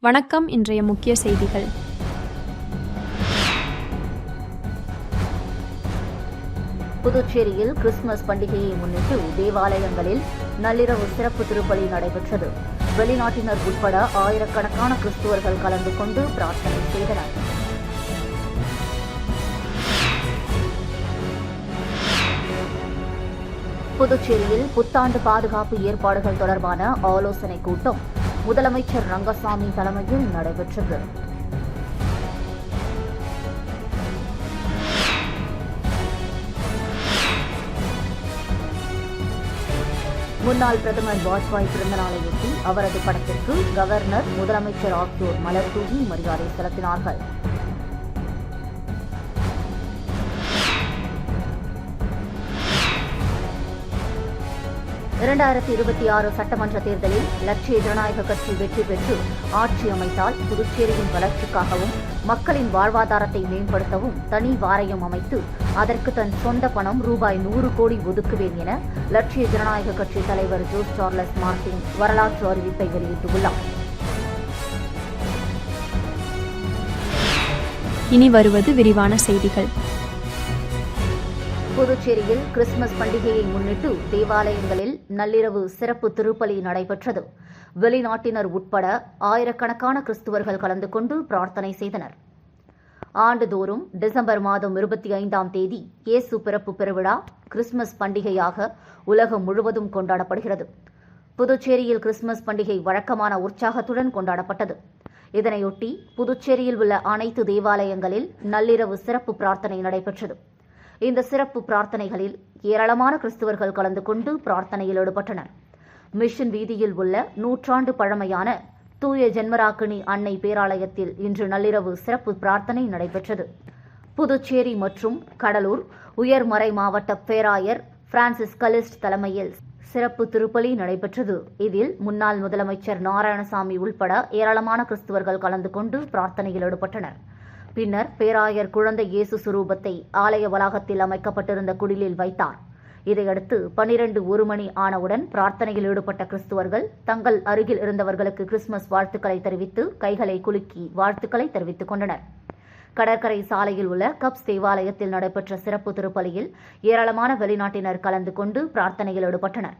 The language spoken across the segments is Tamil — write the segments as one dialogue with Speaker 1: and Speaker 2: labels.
Speaker 1: வணக்கம். இன்றைய முக்கிய செய்திகள்.
Speaker 2: புதுச்சேரியில் கிறிஸ்துமஸ் பண்டிகையை முன்னிட்டு தேவாலயங்களில் நள்ளிரவு சிறப்பு திருப்பலி நடைபெற்றது. வெளிநாட்டினர் உட்பட ஆயிரக்கணக்கான கிறிஸ்துவர்கள் கலந்து கொண்டு பிரார்த்தனை செய்தனர். புதுச்சேரியில் புத்தாண்டு பாதுகாப்பு ஏற்பாடுகள் தொடர்பான ஆலோசனைக் கூட்டம் முதலமைச்சர் ரங்கசாமி தலைமையில் நடைபெற்றது. முன்னாள் பிரதமர் வாஜ்பாய் பிறந்தநாளையொட்டி அவரது படத்திற்கு கவர்னர், முதலமைச்சர் ஆகியோர் மலர் தூவி மரியாதை செலுத்தினார்கள். (2026) சட்டமன்ற தேர்தலில் லட்சிய ஜனநாயக கட்சி வெற்றி பெற்று ஆட்சி அமைத்தால் புதுச்சேரியின் வளர்ச்சிக்காகவும் மக்களின் வாழ்வாதாரத்தை மேம்படுத்தவும் தனி வாரியம் அமைத்து அதற்கு தன் சொந்த பணம் ரூ.100 கோடி ஒதுக்குவேன் என லட்சிய ஜனநாயக கட்சி தலைவர் ஜோஸ் சார்லஸ் மார்டின் வரலாற்று அறிவிப்பை வெளியிட்டுள்ளார்.
Speaker 1: இனி வருவது விரிவான செய்திகள்.
Speaker 2: புதுச்சேரியில் கிறிஸ்துமஸ் பண்டிகையை முன்னிட்டு தேவாலயங்களில் நள்ளிரவு சிறப்பு திருப்பலி நடைபெற்றது. வெளிநாட்டினர் உட்பட ஆயிரக்கணக்கான கிறிஸ்துவர்கள் கலந்து கொண்டு பிரார்த்தனை செய்தனர். ஆண்டுதோறும் டிசம்பர் மாதம் 25ஆம் தேதி இயேசு பிறப்பு பெருவிழா கிறிஸ்துமஸ் பண்டிகையாக உலகம் முழுவதும் கொண்டாடப்படுகிறது. புதுச்சேரியில் கிறிஸ்துமஸ் பண்டிகை வழக்கமான உற்சாகத்துடன் கொண்டாடப்பட்டது. இதனையொட்டி புதுச்சேரியில் உள்ள அனைத்து தேவாலயங்களில் நள்ளிரவு சிறப்பு பிரார்த்தனை நடைபெற்றது. இந்த சிறப்பு பிரார்த்தனைகளில் ஏராளமான கிறிஸ்துவர்கள் கலந்து கொண்டு பிரார்த்தனையில் ஈடுபட்டனர். மிஷன் வீதியில் உள்ள நூற்றாண்டு பழமையான தூய ஜென்மராக்கினி அன்னை பேராலயத்தில் இன்று நள்ளிரவு சிறப்பு பிரார்த்தனை நடைபெற்றது. புதுச்சேரி மற்றும் கடலூர் உயர்மறை மாவட்ட பேராயர் பிரான்சிஸ் கலிஸ்ட் தலைமையில் சிறப்பு திருப்பலி நடைபெற்றது. இதில் முன்னாள் முதலமைச்சர் நாராயணசாமி உள்பட ஏராளமான கிறிஸ்துவர்கள் கலந்து கொண்டு பிரார்த்தனையில் ஈடுபட்டனர். பின்னர் பேராயர் குழந்தை இயேசு சுரூபத்தை ஆலய வளாகத்தில் அமைக்கப்பட்டிருந்த குடிலில் வைத்தார். இதையடுத்து 12:01 மணி ஆனவுடன் பிரார்த்தனையில் ஈடுபட்ட கிறிஸ்துவர்கள் தங்கள் அருகில் இருந்தவர்களுக்கு கிறிஸ்துமஸ் வாழ்த்துக்களை தெரிவித்து கைகளை குலுக்கி வாழ்த்துக்களை தெரிவித்துக் கொண்டனர். கடற்கரை சாலையில் உள்ள கப்ஸ் தேவாலயத்தில் நடைபெற்ற சிறப்பு திருப்பலியில் ஏராளமான வெளிநாட்டினர் கலந்து கொண்டு பிரார்த்தனையில் ஈடுபட்டனர்.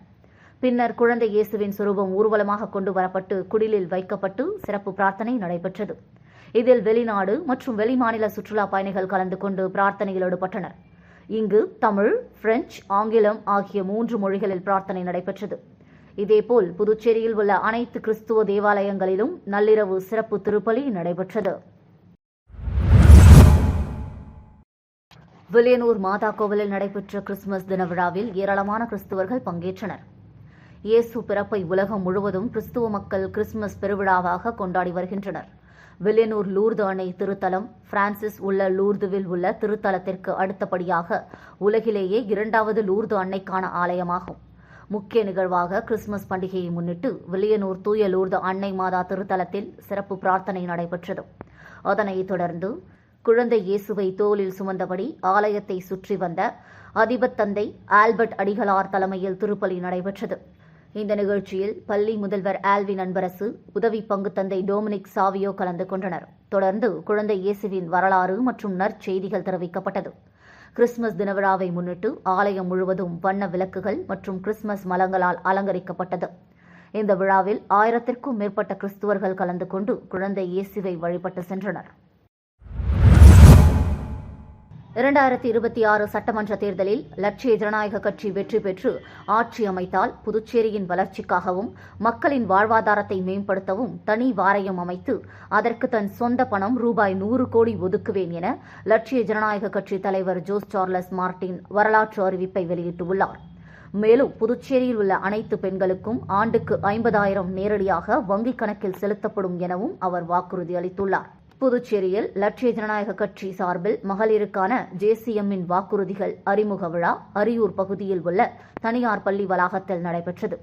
Speaker 2: பின்னர் குழந்தை இயேசுவின் சுரூபம் ஊர்வலமாக கொண்டு வரப்பட்டு குடிலில் வைக்கப்பட்டு சிறப்பு பிரார்த்தனை நடைபெற்றது. இதில் வெளிநாடு மற்றும் வெளிமாநில சுற்றுலா பயணிகள் கலந்து கொண்டு பிரார்த்தனையில் ஈடுபட்டனர். இங்கு தமிழ், பிரெஞ்சு, ஆங்கிலம் ஆகிய 3 மொழிகளில் பிரார்த்தனை நடைபெற்றது. இதேபோல் புதுச்சேரியில் உள்ள அனைத்து கிறிஸ்துவ தேவாலயங்களிலும் நள்ளிரவு சிறப்பு திருப்பலி நடைபெற்றது. வில்லியனூர் மாதா கோவிலில் நடைபெற்ற கிறிஸ்துமஸ் தின விழாவில் ஏராளமான கிறிஸ்துவர்கள் பங்கேற்றனர். இயேசு பிறப்பை உலகம் முழுவதும் கிறிஸ்துவ மக்கள் கிறிஸ்துமஸ் பெருவிழாவாக கொண்டாடி வருகின்றனர். வில்லியனூர் லூர்து அன்னை திருத்தலம் பிரான்சிஸ் உள்ள லூர்துவில் உள்ள திருத்தலத்திற்கு அடுத்தபடியாக உலகிலேயே 2வது லூர்து அன்னைக்கான ஆலயமாகும். முக்கிய நிகழ்வாக கிறிஸ்துமஸ் பண்டிகையை முன்னிட்டு வில்லியனூர் தூய லூர்து அன்னை மாதா திருத்தலத்தில் சிறப்பு பிரார்த்தனை நடைபெற்றது. அதனைத் தொடர்ந்து குழந்தை இயேசுவை தோளில் சுமந்தபடி ஆலயத்தை சுற்றி வந்த அதிபத்தந்தை ஆல்பர்ட் அடிகளார் தலைமையில் திருப்பலி நடைபெற்றது. இந்த நிகழ்ச்சியில் பள்ளி முதல்வர் ஆல்வின் அன்பரசு, உதவி பங்கு தந்தை டொமினிக் சாவியோ கலந்து கொண்டனர். தொடர்ந்து குழந்தை இயேசுவின் வரலாறு மற்றும் நற்செய்திகள் தெரிவிக்கப்பட்டது. கிறிஸ்துமஸ் தின விழாவை முன்னிட்டு ஆலயம் முழுவதும் வண்ண விளக்குகள் மற்றும் கிறிஸ்துமஸ் மலங்களால் அலங்கரிக்கப்பட்டது. இந்த விழாவில் 1000க்கும் மேற்பட்ட கிறிஸ்துவர்கள் கலந்து கொண்டு குழந்தை இயேசுவை வழிபட்டு சென்றனர். 2026 சட்டமன்ற தேர்தலில் லட்சிய ஜனநாயக கட்சி வெற்றி பெற்று ஆட்சி அமைத்தால் புதுச்சேரியின் வளர்ச்சிக்காகவும் மக்களின் வாழ்வாதாரத்தை மேம்படுத்தவும் தனி வாரியம் அமைத்து அதற்கு தன் சொந்த பணம் ரூ.100 கோடி ஒதுக்குவேன் என லட்சிய ஜனநாயக கட்சி தலைவர் ஜோஸ் சார்லஸ் மார்டின் வரலாற்று அறிவிப்பை வெளியிட்டுள்ளார். மேலும் புதுச்சேரியில் உள்ள அனைத்து பெண்களுக்கும் ஆண்டுக்கு 50,000 நேரடியாக வங்கிக் கணக்கில் செலுத்தப்படும் எனவும் அவர் வாக்குறுதி அளித்துள்ளார். புதுச்சேரியில் லட்சிய ஜனநாயக கட்சி சார்பில் மகளிருக்கான ஜேசிஎம்மின் வாக்குறுதிகள் அறிமுக விழா அரியூர் பகுதியில் உள்ள தனியார் பள்ளி வளாகத்தில் நடைபெற்றது.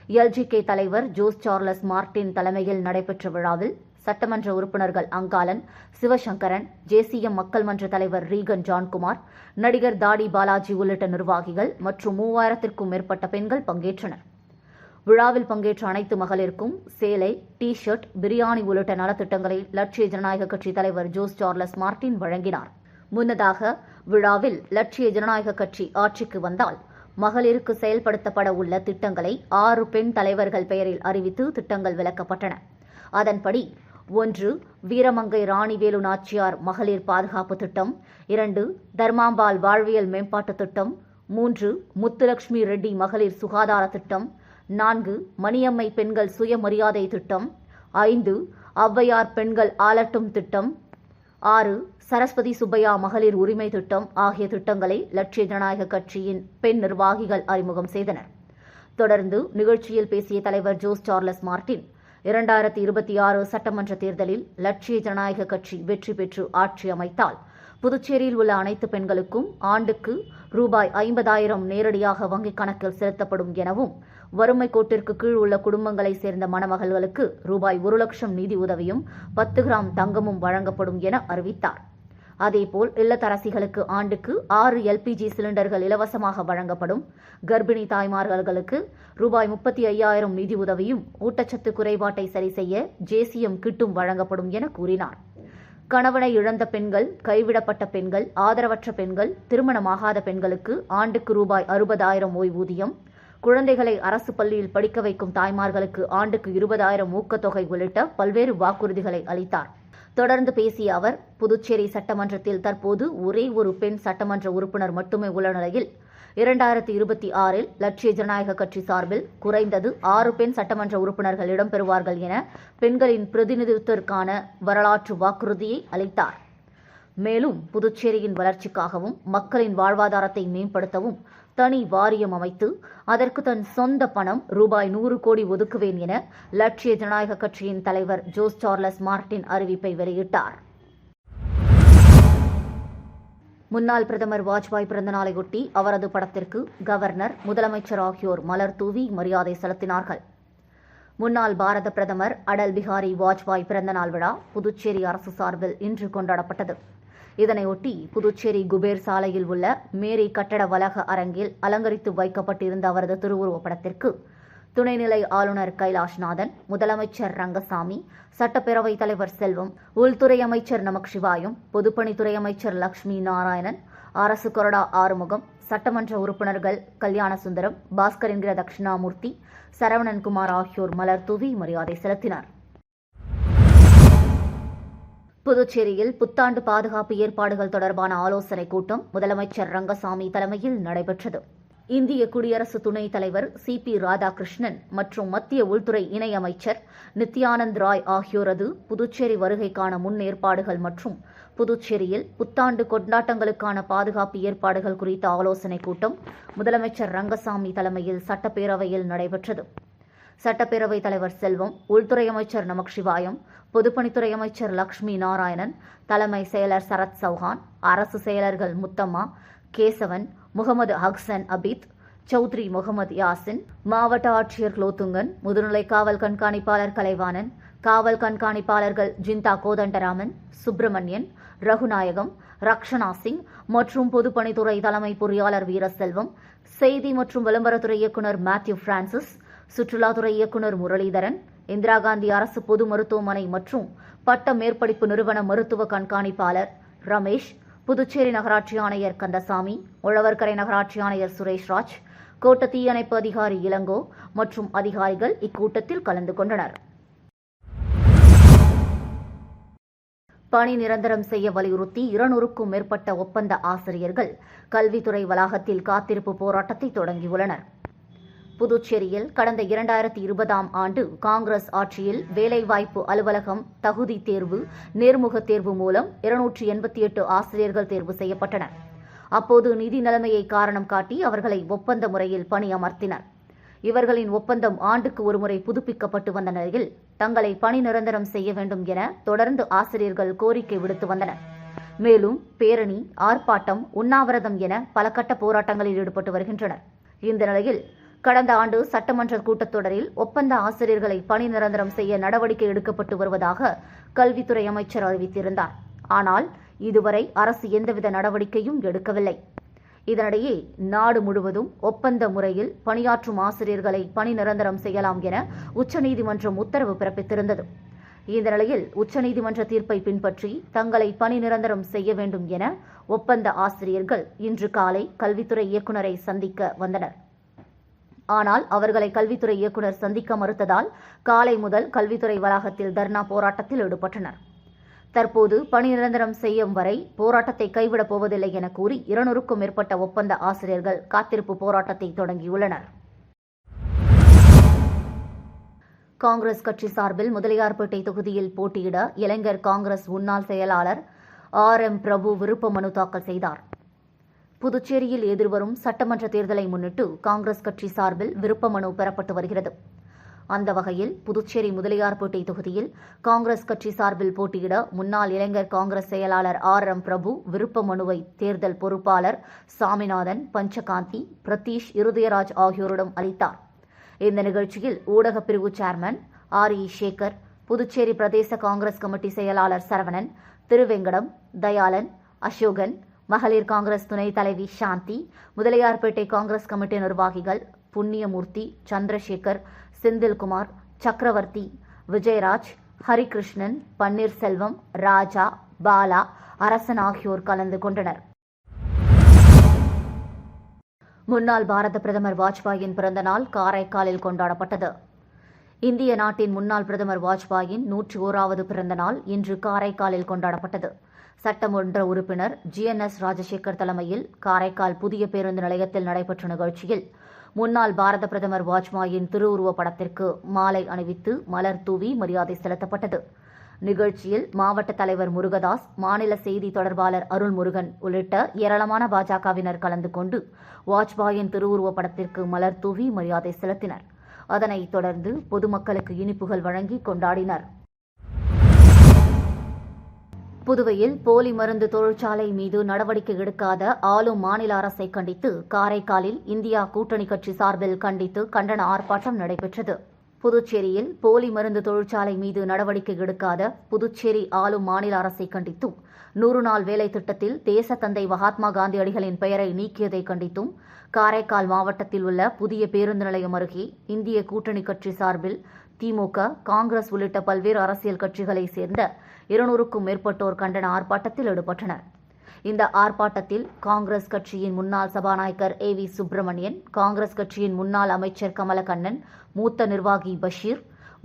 Speaker 2: எல்ஜிகே தலைவர் ஜோஸ் சார்லஸ் மார்டின் தலைமையில் நடைபெற்ற விழாவில் சட்டமன்ற உறுப்பினர்கள் அங்காளன், சிவசங்கரன், ஜேசிஎம் மக்கள் மன்ற தலைவர் ரீகன் ஜான்குமார், நடிகர் தாடி பாலாஜி உள்ளிட்ட நிர்வாகிகள் மற்றும் 3000க்கும் மேற்பட்ட பெண்கள் பங்கேற்றனர். விழாவில் பங்கேற்ற அனைத்து மகளிருக்கும் சேலை, டி ஷர்ட், பிரியாணி உள்ளிட்ட நலத்திட்டங்களை லட்சிய ஜனநாயக கட்சி தலைவர் ஜோஸ் சார்லஸ் மார்டின் வழங்கினார். முன்னதாக விழாவில் லட்சிய ஜனநாயக கட்சி ஆட்சிக்கு வந்தால் மகளிருக்கு செயல்படுத்தப்பட உள்ள திட்டங்களை 6 பெண் தலைவர்கள் பெயரில் அறிவித்து திட்டங்கள் விளக்கப்பட்டன. அதன்படி 1. வீரமங்கை ராணிவேலு நாச்சியார் மகளிர் பாதுகாப்பு திட்டம், 2. தர்மாம்பாள் வாழ்வியல் மேம்பாட்டு திட்டம், 3. முத்துலட்சுமி ரெட்டி மகளிர் சுகாதார திட்டம், 4. மணியம்மை பெண்கள் சுயமரியாதை திட்டம், 5. ஔவையார் பெண்கள் ஆலட்டும் திட்டம், 6. சரஸ்வதி சுப்பையா மகளிர் உரிமை திட்டம் ஆகிய திட்டங்களை லட்சிய ஜனநாயக கட்சியின் பெண் நிர்வாகிகள் அறிமுகம் செய்தனர். தொடர்ந்து நிகழ்ச்சியில் பேசிய தலைவர் ஜோஸ் சார்லஸ் மார்டின், 2026 சட்டமன்ற தேர்தலில் லட்சிய ஜனநாயக கட்சி வெற்றி பெற்று ஆட்சி அமைத்தால் புதுச்சேரியில் உள்ள அனைத்து பெண்களுக்கும் ஆண்டுக்கு ரூபாய் 50,000 நேரடியாக வங்கிக் கணக்கில் செலுத்தப்படும் எனவும், வறுமை கோட்டிற்கு கீழ் உள்ள குடும்பங்களைச் சேர்ந்த மணமகள்களுக்கு ரூபாய் 1 லட்சம் நிதி உதவியும் 10 கிராம் தங்கமும் வழங்கப்படும் என அறிவித்தார். அதேபோல் இல்லத்தரசிகளுக்கு ஆண்டுக்கு 6 LPG சிலிண்டர்கள் இலவசமாக வழங்கப்படும், கர்ப்பிணி தாய்மார்களுக்கு ரூபாய் 35,000 நிதி உதவியும், ஊட்டச்சத்து குறைபாட்டை சரி செய்ய JCM கிட்டும் வழங்கப்படும் என கூறினார். கணவனை இழந்த பெண்கள், கைவிடப்பட்ட பெண்கள், ஆதரவற்ற பெண்கள், திருமணமாகாத பெண்களுக்கு ஆண்டுக்கு ரூபாய் 60,000 ஓய்வூதியம், குழந்தைகளை அரசு பள்ளியில் படிக்க வைக்கும் தாய்மார்களுக்கு ஆண்டுக்கு 20,000 ஊக்கத்தொகை உள்ளிட்ட பல்வேறு வாக்குறுதிகளை அளித்தார். தொடர்ந்து பேசிய அவர், புதுச்சேரி சட்டமன்றத்தில் தற்போது ஒரே ஒரு பெண் சட்டமன்ற உறுப்பினர் மட்டுமே உள்ள நிலையில் 2026இல் லட்சிய ஜனநாயக கட்சி சார்பில் குறைந்தது 6 பெண் சட்டமன்ற உறுப்பினர்கள் இடம்பெறுவார்கள் என பெண்களின் பிரதிநிதித்துவத்திற்கான வரலாற்று வாக்குறுதியை அளித்தார். மேலும் புதுச்சேரியின் வளர்ச்சிக்காகவும் மக்களின் வாழ்வாதாரத்தை மேம்படுத்தவும் தனி வாரியம் அமைத்து அதற்கு தன் சொந்த பணம் ரூபாய் 100 கோடி ஒதுக்குவேன் என லட்சிய ஜனநாயக கட்சியின் தலைவர் ஜோஸ் சார்லஸ் மார்டின் அறிவிப்பை வெளியிட்டார். முன்னாள் பிரதமர் வாஜ்பாய் பிறந்தநாளையொட்டி அவரது படத்திற்கு கவர்னர், முதலமைச்சர் ஆகியோர் மலர் தூவி மரியாதை செலுத்தினார்கள். முன்னாள் பாரத பிரதமர் அடல் பிஹாரி வாஜ்பாய் பிறந்தநாள் விழா புதுச்சேரி அரசு சார்பில் இன்று கொண்டாடப்பட்டது. இதனையொட்டி புதுச்சேரி குபேர் சாலையில் உள்ள மேரி கட்டட வளாக அரங்கில் அலங்கரித்து வைக்கப்பட்டிருந்த அவரது திருவுருவப் படத்திற்கு துணைநிலை ஆளுநர் கைலாஷ்நாதன், முதலமைச்சர் ரங்கசாமி, சட்டப்பேரவைத் தலைவர் செல்வம், உள்துறை அமைச்சர் நமச்சிவாயம், பொதுப்பணித்துறை அமைச்சர் லட்சுமி நாராயணன், அரசு கொறடா ஆறுமுகம், சட்டமன்ற உறுப்பினர்கள் கல்யாணசுந்தரம், பாஸ்கர் என்கிற தட்சிணாமூர்த்தி, சரவணன்குமார் ஆகியோர் மலர் தூவி மரியாதை செலுத்தினர். புதுச்சேரியில் புத்தாண்டு பாதுகாப்பு ஏற்பாடுகள் தொடர்பான ஆலோசனைக் கூட்டம் முதலமைச்சர் ரங்கசாமி தலைமையில் நடைபெற்றது. இந்திய குடியரசு துணைத் தலைவர் CP ராதாகிருஷ்ணன் மற்றும் மத்திய உள்துறை இணை அமைச்சர் நித்யானந்த் ராய் ஆகியோரது புதுச்சேரி வருகைக்கான முன்னேற்பாடுகள் மற்றும் புதுச்சேரியில் புத்தாண்டு கொண்டாட்டங்களுக்கான பாதுகாப்பு ஏற்பாடுகள் குறித்த ஆலோசனைக் கூட்டம் முதலமைச்சர் ரங்கசாமி தலைமையில் சட்டப்பேரவையில் நடைபெற்றது. சட்டப்பேரவைத் தலைவர் செல்வம், உள்துறை அமைச்சர் நமச்சிவாயம், பொதுப்பணித்துறை அமைச்சர் லட்சுமி நாராயணன், தலைமை செயலர் சரத் சௌஹான், அரசு செயலர்கள் முத்தம்மா, கேசவன், முகமது ஹக்சன் அபீத், சௌத்ரி முகமது யாசின், மாவட்ட ஆட்சியர் குலோத்துங்கன், முதுநிலை காவல் கண்காணிப்பாளர் கலைவாணன், காவல் கண்காணிப்பாளர்கள் ஜிந்தா கோதண்டராமன், சுப்பிரமணியன், ரகுநாயகம், ரக்ஷனா சிங் மற்றும் பொதுப்பணித்துறை தலைமை பொறியாளர் வீரசெல்வம், செய்தி மற்றும் விளம்பரத்துறை இயக்குநர் மேத்யூ பிரான்சிஸ், சுற்றுலாத்துறை இயக்குநர் முரளிதரன், இந்திரா காந்தி அரசு பொது மருத்துவமனை மற்றும் பட்ட மேற்படிப்பு நிறுவன மருத்துவ கண்காணிப்பாளர் ரமேஷ், புதுச்சேரி நகராட்சி ஆணையர் கந்தசாமி, உழவர்கரை நகராட்சி ஆணையர் சுரேஷ்ராஜ், கோட்ட தீயணைப்பு அதிகாரி இளங்கோ மற்றும் அதிகாரிகள் இக்கூட்டத்தில் கலந்து கொண்டனர். பணி நிரந்தரம் செய்ய வலியுறுத்தி 200க்கும் மேற்பட்ட ஒப்பந்த ஆசிரியர்கள் கல்வித்துறை வளாகத்தில் காத்திருப்பு போராட்டத்தை தொடங்கியுள்ளனர். புதுச்சேரியில் கடந்த 2020ஆம் ஆண்டு காங்கிரஸ் ஆட்சியில் வேலைவாய்ப்பு அலுவலகம் தகுதி தேர்வு, நேர்முகத் தேர்வு மூலம் 288 ஆசிரியர்கள் தேர்வு செய்யப்பட்டனர். அப்போது நிதி நிலைமையை காரணம் காட்டி அவர்களை ஒப்பந்த முறையில் பணியமர்த்தினர். இவர்களின் ஒப்பந்தம் ஆண்டுக்கு ஒருமுறை புதுப்பிக்கப்பட்டு வந்த நிலையில் தங்களை பணி நிரந்தரம் செய்ய வேண்டும் என தொடர்ந்து ஆசிரியர்கள் கோரிக்கை விடுத்து வந்தனர். மேலும் பேரணி, ஆர்ப்பாட்டம், உண்ணாவிரதம் என பல கட்ட போராட்டங்களில் ஈடுபட்டு வருகின்றனர். இந்த நிலையில் கடந்த ஆண்டு சட்டமன்ற கூட்டத்தொடரில் ஒப்பந்த ஆசிரியர்களை பணி நிரந்தரம் செய்ய நடவடிக்கை எடுக்கப்பட்டு வருவதாக கல்வித்துறை அமைச்சர் அறிவித்திருந்தார். ஆனால் இதுவரை அரசு எந்தவித நடவடிக்கையும் எடுக்கவில்லை. இதனிடையே நாடு முழுவதும் ஒப்பந்த முறையில் பணியாற்றும் ஆசிரியர்களை பணி நிரந்தரம் செய்யலாம் என உச்சநீதிமன்றம் உத்தரவு பிறப்பித்திருந்தது. இந்த நிலையில் உச்சநீதிமன்ற தீர்ப்பை பின்பற்றி தங்களை பணி நிரந்தரம் செய்ய வேண்டும் என ஒப்பந்த ஆசிரியர்கள் இன்று காலை கல்வித்துறை இயக்குநரை சந்திக்க வந்தனர். ஆனால் அவர்களை கல்வித்துறை இயக்குநர் சந்திக்க மறுத்ததால் காலை முதல் கல்வித்துறை வளாகத்தில் தர்ணா போராட்டத்தில் ஈடுபட்டனர். தற்போது பணி நிரந்தரம் செய்யும் வரை போராட்டத்தை கைவிடப் போவதில்லை என கூறி 200க்கும் மேற்பட்ட ஒப்பந்த ஆசிரியர்கள் காத்திருப்பு போராட்டத்தை தொடங்கியுள்ளனர். காங்கிரஸ் கட்சி சார்பில் முதலியார்பேட்டை தொகுதியில் போட்டியிட இளைஞர் காங்கிரஸ் முன்னாள் செயலாளர் RM பிரபு விருப்ப மனு தாக்கல் செய்தார். புதுச்சேரியில் எதிர்வரும் சட்டமன்ற தேர்தலை முன்னிட்டு காங்கிரஸ் கட்சி சார்பில் விருப்ப மனு பெறப்பட்டு வருகிறது. அந்த வகையில் புதுச்சேரி முதலியார்பேட்டை தொகுதியில் காங்கிரஸ் கட்சி சார்பில் போட்டியிட முன்னாள் இளைஞர் காங்கிரஸ் செயலாளர் RM பிரபு விருப்ப மனுவை தேர்தல் பொறுப்பாளர் சாமிநாதன், பஞ்சகாந்தி, பிரதீஷ், இருதயராஜ் ஆகியோரிடம் அளித்தார். இந்த நிகழ்ச்சியில் ஊடகப் பிரிவு சேர்மன் RE சேகர், புதுச்சேரி பிரதேச காங்கிரஸ் கமிட்டி செயலாளர் சரவணன், திருவெங்கடம், தயாளன், அசோகன், மகளிர் காங்கிரஸ் துணைத் தலைவி சாந்தி, முதலியார்பேட்டை காங்கிரஸ் கமிட்டி நிர்வாகிகள் புண்ணியமூர்த்தி, சந்திரசேகர், செந்தில்குமார், சக்கரவர்த்தி, விஜயராஜ், ஹரிகிருஷ்ணன், பன்னீர்செல்வம், ராஜா, பாலா, அரசன் ஆகியோர் கலந்து கொண்டனர். முன்னாள் பாரத பிரதமர் வாஜ்பாயின் பிறந்த நாள் காரைக்காலில் கொண்டாடப்பட்டது. இந்திய நாட்டின் முன்னாள் பிரதமர் வாஜ்பாயின் 101வது பிறந்த நாள் இன்று காரைக்காலில் கொண்டாடப்பட்டது. சட்டமன்ற உறுப்பினர் GNS ராஜசேகர் தலைமையில் காரைக்கால் புதிய பேருந்து நிலையத்தில் நடைபெற்ற நிகழ்ச்சியில் முன்னாள் பாரத பிரதமர் வாஜ்பாயின் திருவுருவப் படத்திற்கு மாலை அணிவித்து மலர் தூவி மரியாதை செலுத்தப்பட்டது. நிகழ்ச்சியில் மாவட்ட தலைவர் முருகதாஸ், மாநில செய்தி தொடர்பாளர் அருள்முருகன் உள்ளிட்ட ஏராளமான பாஜகவினர் கலந்து கொண்டு வாஜ்பாயின் திருவுருவப் படத்திற்கு மலர் தூவி மரியாதை செலுத்தினர். அதனைத் தொடர்ந்து பொதுமக்களுக்கு இனிப்புகள் வழங்கி கொண்டாடினர். புதுவையில் போலி மருந்து தொழிற்சாலை மீது நடவடிக்கை எடுக்காத ஆளும் மாநில அரசை கண்டித்து காரைக்காலில் இந்தியா கூட்டணி கட்சி சார்பில் கண்டன ஆர்ப்பாட்டம் நடைபெற்றது. புதுச்சேரியில் போலி மருந்து தொழிற்சாலை மீது நடவடிக்கை எடுக்காத புதுச்சேரி ஆளும் மாநில அரசை கண்டித்தும் 100 நாள் வேலை திட்டத்தில் தேசத்தந்தை மகாத்மா காந்தியடிகளின் பெயரை நீக்கியதை கண்டித்தும் காரைக்கால் மாவட்டத்தில் உள்ள புதிய பேருந்து நிலையம் அருகே இந்திய கூட்டணி கட்சி சார்பில் திமுக, காங்கிரஸ் உள்ளிட்ட பல்வேறு அரசியல் கட்சிகளைச் சேர்ந்த 200க்கும் மேற்பட்டோர் கண்டன ஆர்ப்பாட்டத்தில் ஈடுபட்டனர். இந்த ஆர்ப்பாட்டத்தில் காங்கிரஸ் கட்சியின் முன்னாள் சபாநாயகர் AV சுப்பிரமணியன், காங்கிரஸ் கட்சியின் முன்னாள் அமைச்சர் கமலக்கண்ணன், மூத்த நிர்வாகி பஷீர்,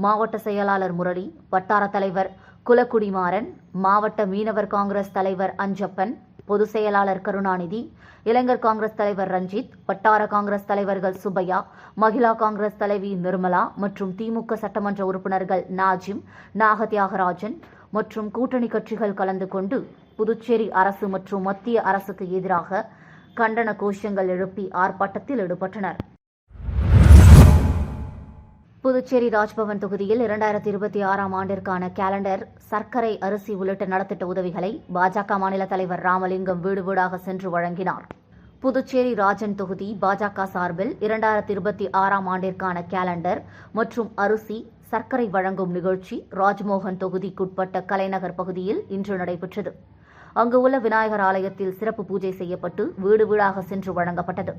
Speaker 2: மாவட்ட செயலாளர் முரளி, வட்டார தலைவர் குலக்குடிமாறன், மாவட்ட மீனவர் காங்கிரஸ் தலைவர் அஞ்சப்பன், பொதுச் செயலாளர் கருணாநிதி, இளைஞர் காங்கிரஸ் தலைவர் ரஞ்சித், வட்டார காங்கிரஸ் தலைவர்கள் சுப்பையா, மகிழா காங்கிரஸ் தலைவி நிர்மலா மற்றும் திமுக சட்டமன்ற உறுப்பினர்கள் நாஜிம், நாகத்யாகராஜன் மற்றும் கூட்டணி கட்சிகள் கலந்து கொண்டு புதுச்சேரி அரசு மற்றும் மத்திய அரசுக்கு எதிராக கண்டன கோஷங்கள் எழுப்பி ஆர்ப்பாட்டத்தில் ஈடுபட்டனர். புதுச்சேரி ராஜ்பவன் தொகுதியில் 2026ஆம் ஆண்டிற்கான கேலண்டர், சர்க்கரை, அரிசி உள்ளிட்ட நலத்திட்ட உதவிகளை பாஜக மாநில தலைவர் ராமலிங்கம் வீடு வீடாக சென்று வழங்கினார். புதுச்சேரி ராஜன் தொகுதி பாஜக சார்பில் 2026ஆம் ஆண்டிற்கான கேலண்டர் மற்றும் அரிசி, சர்க்கரை வழங்கும் நிகழ்ச்சி ராஜ்மோகன் தொகுதிக்குட்பட்ட கலைநகர் பகுதியில் இன்று நடைபெற்றது. அங்கு உள்ள விநாயகர் ஆலயத்தில் சிறப்பு பூஜை செய்யப்பட்டு வீடு வீடாக சென்று வழங்கப்பட்டது.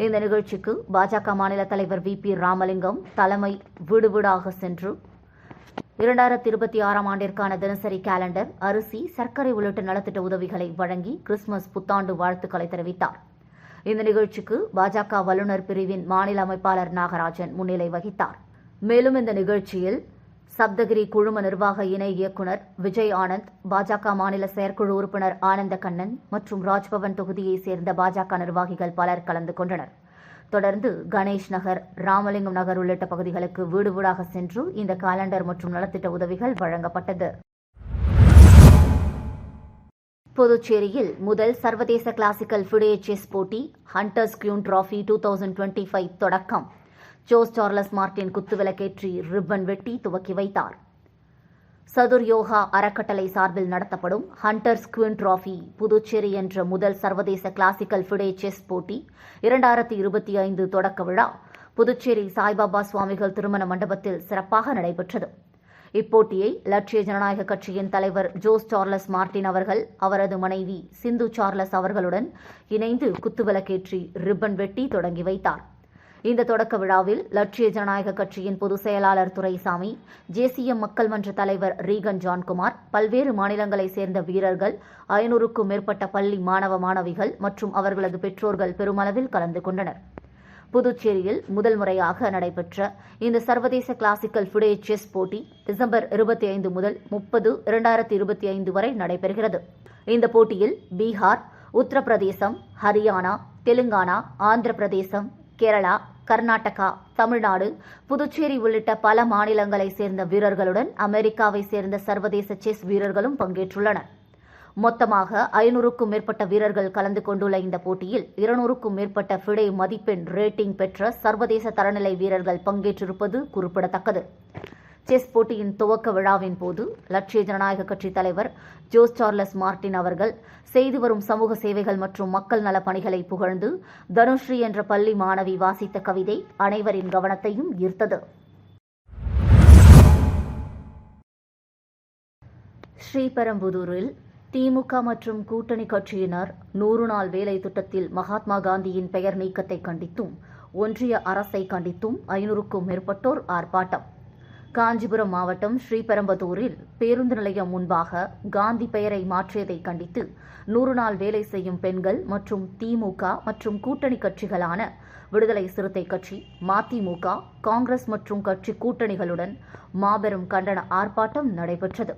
Speaker 2: இந்த நிகழ்ச்சிக்கு பாஜக மாநில தலைவர் VP ராமலிங்கம் தலைமை வீடு வீடாக சென்று 2026ஆம் ஆண்டிற்கான தினசரி கேலண்டர், அரிசி, சர்க்கரை உள்ளிட்ட நலத்திட்ட உதவிகளை வழங்கி கிறிஸ்துமஸ் புத்தாண்டு வாழ்த்துக்களை தெரிவித்தார். இந்த நிகழ்ச்சிக்கு பாஜக வல்லுநர் பிரிவின் மாநில அமைப்பாளர் நாகராஜன் முன்னிலை வகித்தார். மேலும் இந்த நிகழ்ச்சியில் சப்தகிரி குழும நிர்வாக இணை இயக்குநர் விஜய் ஆனந்த், பாஜக மாநில செயற்குழு உறுப்பினர் ஆனந்த கண்ணன் மற்றும் ராஜ்பவன் தொகுதியைச் சேர்ந்த பாஜக நிர்வாகிகள் பலர் கலந்து கொண்டனர். தொடர்ந்து கணேஷ் நகர், ராமலிங்கம் நகர் உள்ளிட்ட பகுதிகளுக்கு வீடு வீடாக சென்று இந்த காலண்டர் மற்றும் நலத்திட்ட உதவிகள் வழங்கப்பட்டது. புதுச்சேரியில் முதல் சர்வதேச கிளாசிக்கல் ஃபிடே செஸ் போட்டி ஹண்டர்ஸ் கியூன் டிராபி 2025 தொடக்கம். ஜோஸ் சார்லஸ் மார்டின் குத்துவிளக்கேற்றி ரிப்பன் வெட்டி துவக்கி வைத்தார். சதுர் யோகா அறக்கட்டளை சார்பில் நடத்தப்படும் ஹண்டர்ஸ் குயின் டிராபி புதுச்சேரி என்ற முதல் சர்வதேச கிளாசிக்கல் ஃபிடே செஸ் போட்டி 2025 தொடக்க விழா புதுச்சேரி சாய்பாபா சுவாமிகள் திருமண மண்டபத்தில் சிறப்பாக நடைபெற்றது. இப்போட்டியை லட்சிய ஜனநாயக கட்சியின் தலைவர் ஜோஸ் சார்லஸ் மார்டின் அவர்கள் அவரது மனைவி சிந்து சார்லஸ் அவர்களுடன் இணைந்து குத்துவிளக்கேற்றி ரிப்பன் வெட்டி தொடங்கி வைத்தார். இந்த தொடக்க விழாவில் லட்சிய ஜனநாயக கட்சியின் பொதுச் செயலாளர் துரைசாமி, JCM மக்கள் மன்ற தலைவர் ரீகன் ஜான்குமார், பல்வேறு மாநிலங்களைச் சேர்ந்த வீரர்கள், 500க்கும் மேற்பட்ட பள்ளி மாணவ மாணவிகள் மற்றும் அவர்களது பெற்றோர்கள் பெருமளவில் கலந்து கொண்டனர். புதுச்சேரியில் முதல் முறையாக நடைபெற்ற இந்த சர்வதேச கிளாசிக்கல் ஃபுடே செஸ் போட்டி டிசம்பர் 25 முதல் 30, 2025 வரை நடைபெறுகிறது. இந்த போட்டியில் பீகார், உத்தரப்பிரதேசம், ஹரியானா, தெலுங்கானா, ஆந்திர பிரதேசம், கேரளா, கர்நாடகா, தமிழ்நாடு, புதுச்சேரி உள்ளிட்ட பல மாநிலங்களைச் சேர்ந்த வீரர்களுடன் அமெரிக்காவை சேர்ந்த சர்வதேச செஸ் வீரர்களும் பங்கேற்றுள்ளனர். மொத்தமாக 500க்கும் மேற்பட்ட வீரர்கள் கலந்து கொண்டுள்ள இந்த போட்டியில் 200க்கும் மேற்பட்ட ஃபிடே மதிப்பெண் ரேட்டிங் பெற்ற சர்வதேச தரநிலை வீரர்கள் பங்கேற்றிருப்பது குறிப்பிடத்தக்கது. செஸ் போட்டியின் துவக்க விழாவின் போது லட்சிய ஜனநாயக கட்சி தலைவர் ஜோஸ் சார்லஸ் மார்டின் அவர்கள் செய்து வரும் சமூக சேவைகள் மற்றும் மக்கள் நல பணிகளை புகழ்ந்து தனுஸ்ரீ என்ற பள்ளி மாணவி வாசித்த கவிதை அனைவரின் கவனத்தையும் ஈர்த்தது. ஸ்ரீபெரும்புதூரில் திமுக மற்றும் கூட்டணி கட்சியினர் 100 நாள் வேலை திட்டத்தில் மகாத்மா காந்தியின் பெயர் நீக்கத்தை கண்டித்தும் ஒன்றிய அரசை கண்டித்தும் 500க்கும் மேற்பட்டோர் ஆர்ப்பாட்டம். காஞ்சிபுரம் மாவட்டம் ஸ்ரீபெரும்புதூரில் பேருந்து நிலையம் முன்பாக காந்தி பெயரை மாற்றியதை கண்டித்து 100 நாள் வேலை செய்யும் பெண்கள் மற்றும் திமுக மற்றும் கூட்டணி கட்சிகளான விடுதலை சிறுத்தை கட்சி, மதிமுக, காங்கிரஸ் மற்றும் கட்சி கூட்டணிகளுடன் மாபெரும் கண்டன ஆர்ப்பாட்டம் நடைபெற்றது.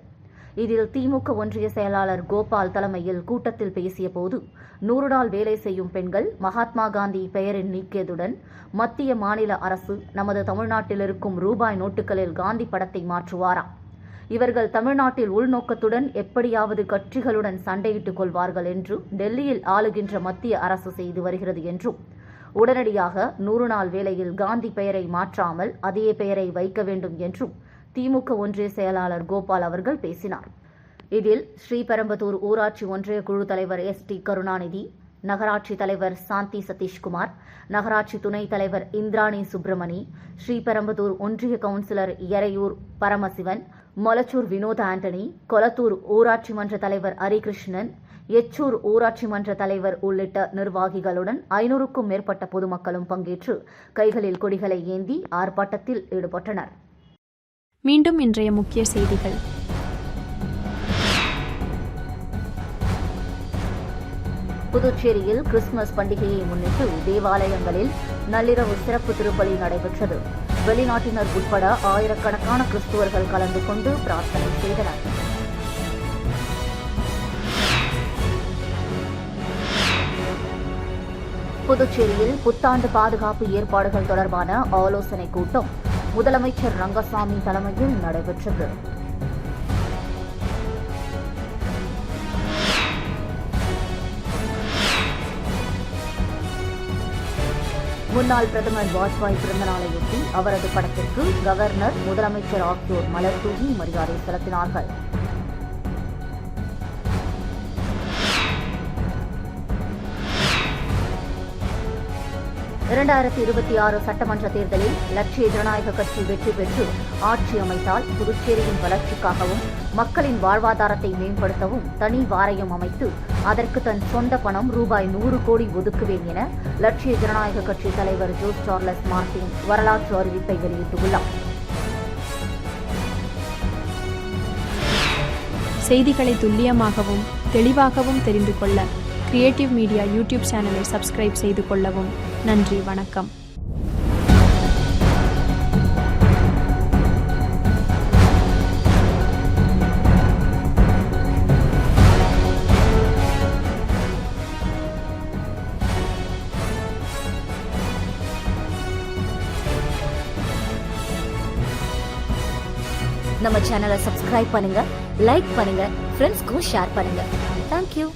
Speaker 2: இதில் திமுக ஒன்றிய செயலாளர் கோபால் தலைமையில் கூட்டத்தில் பேசிய போது 100 நாள் வேலை செய்யும் பெண்கள் மகாத்மா காந்தி பெயரில் நீக்கியதுடன் மத்திய மாநில அரசு நமது தமிழ்நாட்டில் இருக்கும் ரூபாய் நோட்டுகளில் காந்தி படத்தை மாற்றுவாரா? இவர்கள் தமிழ்நாட்டில் உள்நோக்கத்துடன் எப்படியாவது கட்சிகளுடன் சண்டையிட்டுக் கொள்வார்கள் என்றும் டெல்லியில் ஆளுகின்ற மத்திய அரசு செய்து வருகிறது என்றும் உடனடியாக 100 நாள் வேலையில் காந்தி பெயரை மாற்றாமல் அதே பெயரை வைக்க வேண்டும் என்றும் திமுக ஒன்றிய செயலாளர் கோபால் அவர்கள் பேசினார். இதில் ஸ்ரீபெரும்புதூர் ஊராட்சி ஒன்றிய குழு தலைவர் ST கருணாநிதி, நகராட்சி தலைவர் சாந்தி சதீஷ்குமார், நகராட்சி துணைத் தலைவர் இந்திராணி சுப்பிரமணி, ஸ்ரீபெரும்புதூர் ஒன்றிய கவுன்சிலர் எரையூர் பரமசிவன், மொலச்சூர் வினோத் ஆண்டனி, கொளத்தூர் ஊராட்சி மன்ற தலைவர் ஹரிகிருஷ்ணன், எச்சூர் ஊராட்சி மன்ற தலைவர் உள்ளிட்ட நிர்வாகிகளுடன் 500க்கும் மேற்பட்ட பொதுமக்களும் பங்கேற்று கைகளில் கொடிகளை ஏந்தி ஆர்ப்பாட்டத்தில் ஈடுபட்டனர்.
Speaker 1: மீண்டும் இன்றைய முக்கிய செய்திகள்.
Speaker 2: புதுச்சேரியில் கிறிஸ்துமஸ் பண்டிகையை முன்னிட்டு தேவாலயங்களில் நள்ளிரவு சிறப்பு திருப்பலி நடைபெற்றது. வெளிநாட்டினர் உட்பட ஆயிரக்கணக்கான கிறிஸ்துவர்கள் கலந்து கொண்டு பிரார்த்தனை செய்தனர். புதுச்சேரியில் புத்தாண்டு பாதுகாப்பு ஏற்பாடுகள் தொடர்பான ஆலோசனைக் கூட்டம் முதலமைச்சர் ரங்கசாமி தலைமையில் நடைபெற்றது. முன்னாள் பிரதமர் வாஜ்பாய் பிறந்தநாளையொட்டி அவரது படத்திற்கு கவர்னர், முதலமைச்சர் ஆகியோர் மலர் தூவி மரியாதை செலுத்தினார்கள். (2026) சட்டமன்ற தேர்தலில் லட்சிய ஜனநாயக கட்சி வெற்றி பெற்று ஆட்சி அமைத்தால் புதுச்சேரியின் வளர்ச்சிக்காகவும் மக்களின் வாழ்வாதாரத்தை மேம்படுத்தவும் தனி வாரியம் அமைத்து அதற்கு தன் சொந்த பணம் ரூபாய் 100 கோடி ஒதுக்குவேன் என லட்சிய ஜனநாயக கட்சி தலைவர் ஜோஸ் சார்லஸ் மார்டின் வரலாற்று அறிவிப்பை வெளியிட்டுள்ளார்.
Speaker 1: செய்திகளை துல்லியமாகவும் தெளிவாகவும் தெரிந்து கொள்ள கிரியேட்டிவ் மீடியா யூடியூப் சேனலை சப்ஸ்கிரைப் செய்து கொள்ளவும். நன்றி, வணக்கம்.
Speaker 2: நம்ம சேனலை சப்ஸ்கிரைப் பண்ணுங்க, லைக் பண்ணுங்க, ஃப்ரெண்ட்ஸ்க்கும் ஷேர் பண்ணுங்க. தேங்க்யூ.